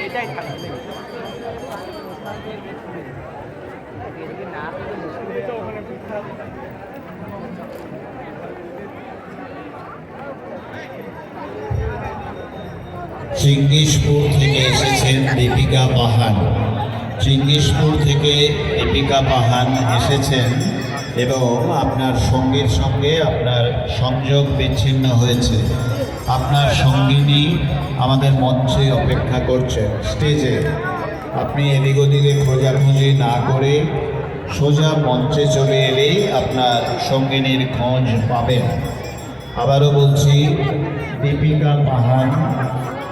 এটাই থাকবে চিঙ্গিসপুর থেকে এসেছেন দীপিকা পাহান। চিঙ্গিসপুর থেকে দীপিকা পাহান এসেছেন এবং আপনার সঙ্গীর সঙ্গে আপনার সংযোগ বিচ্ছিন্ন হয়েছে। আপনার সঙ্গিনী আমাদের মঞ্চে অপেক্ষা করছেন স্টেজে। আপনি এদিক ওদিকে খোঁজাখুঁজি না করে সোজা মঞ্চে চলে এলেই আপনার সঙ্গিনীর খোঁজ পাবেন। আবারও বলছি, দীপিকা পাহান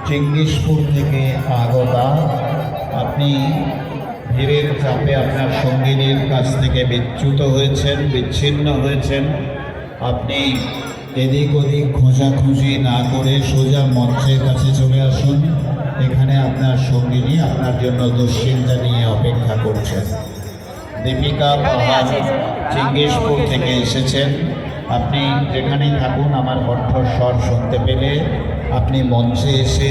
চিঙ্গিসপুর থেকে আগতা। আপনি ভিড়ের চাপে আপনার সঙ্গিনীর কাছ থেকে বিচ্যুত হয়েছেন, বিচ্ছিন্ন হয়েছেন। আপনি এদিক ওদিক খোঁজাখুঁজি না করে সোজা মঞ্চের কাছে চলে আসুন। এখানে আপনার সঙ্গিনী আপনার জন্য দুশ্চিন্তা নিয়ে অপেক্ষা করছেন। দীপিকা পাহান চিঙ্গিসপুর থেকে এসেছেন। আপনি যেখানেই থাকুন, আমার কণ্ঠস্বর শুনতে পেলে আপনি মঞ্চে এসে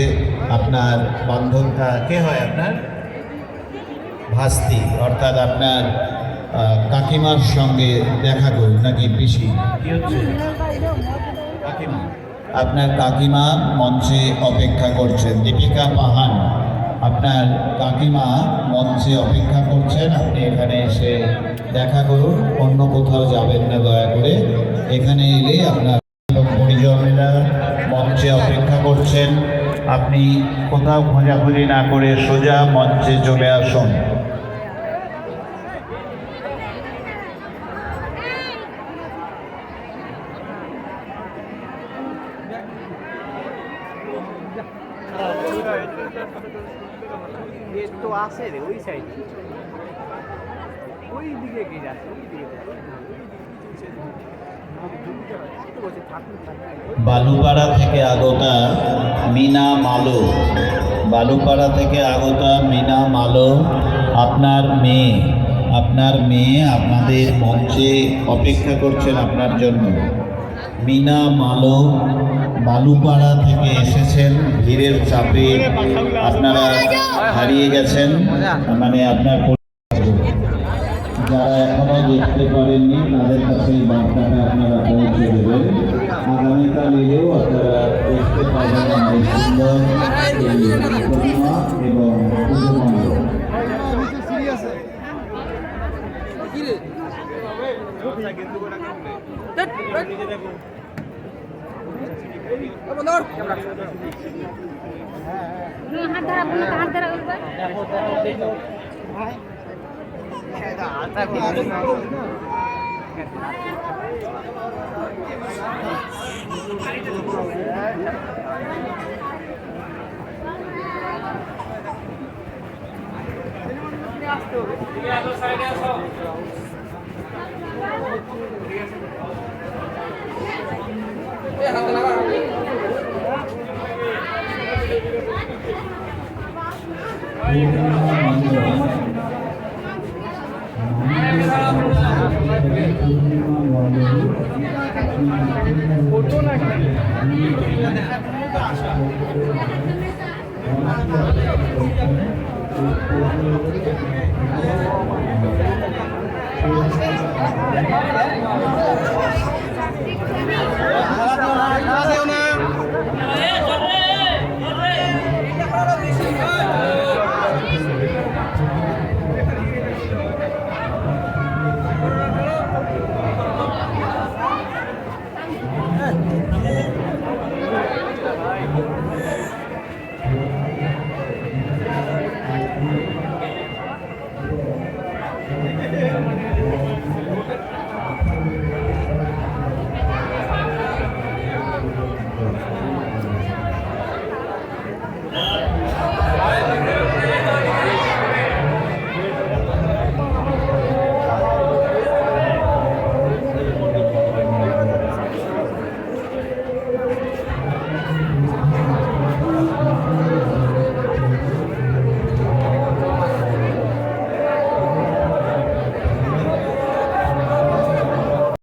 আপনার বান্ধবটা কে হয় আপনার ভাস্তি অর্থাৎ আপনার কাকিমার সঙ্গে দেখা করুন। নাকি পিসি কি হচ্ছে? কাকিমা। আপনার কাকিমা মঞ্চে অপেক্ষা করছেন। দীপিকা পাহান, আপনার কাকিমা মঞ্চে অপেক্ষা করছেন। আপনি এখানে এসে দেখা করুন, অন্য কোথাও যাবেন না দয়া করে। এখানে এলে আপনার পরিজনেরা মঞ্চে অপেক্ষা করছেন। আপনি কোথাও খোঁজাখুঁজি না করে সোজা মঞ্চে চলে আসুন। তো আছে রে ওই সাইডে, ওই দিকে কি যাচ্ছে? বালুপাড়া থেকে আগতা মিনা মালো। বালুপাড়া থেকে আগতা মিনা মালো, আপনার মেয়ে আপনাদের মঞ্চে অপেক্ষা করছেন আপনার জন্য। মিনা মালো বালুপাড়া থেকে এসেছেন। ভিড়ের চাপে আপনারা হারিয়ে গেছেন, মানে আপনার যারা এখনো দেখতে পারেননি তাদের কাছে এই বার্তাটা আপনারা পৌঁছে দেবেন। আগামীকাল এলেও আপনারা দেখতে পাবেন আমাদের সুন্দর প্রতিমা এবং পুজো মণ্ডপ। না